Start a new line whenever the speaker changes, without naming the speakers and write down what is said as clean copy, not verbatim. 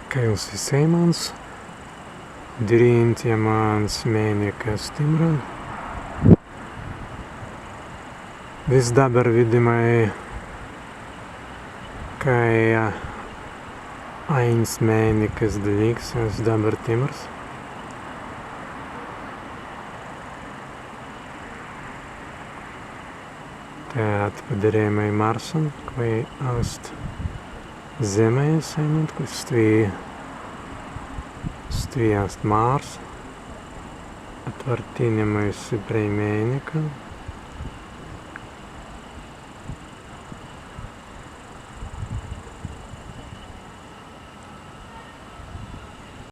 Kails Seimans, Dirīntja mans mēnekas timran. Viss dabar vidimai kai ains mēnekas dvīksas dabar timrs. Tēt padarījumai Marsan, kai ast Zemē Seimant, kai stvijast Mars, atvartīņamai Siprej mēneka.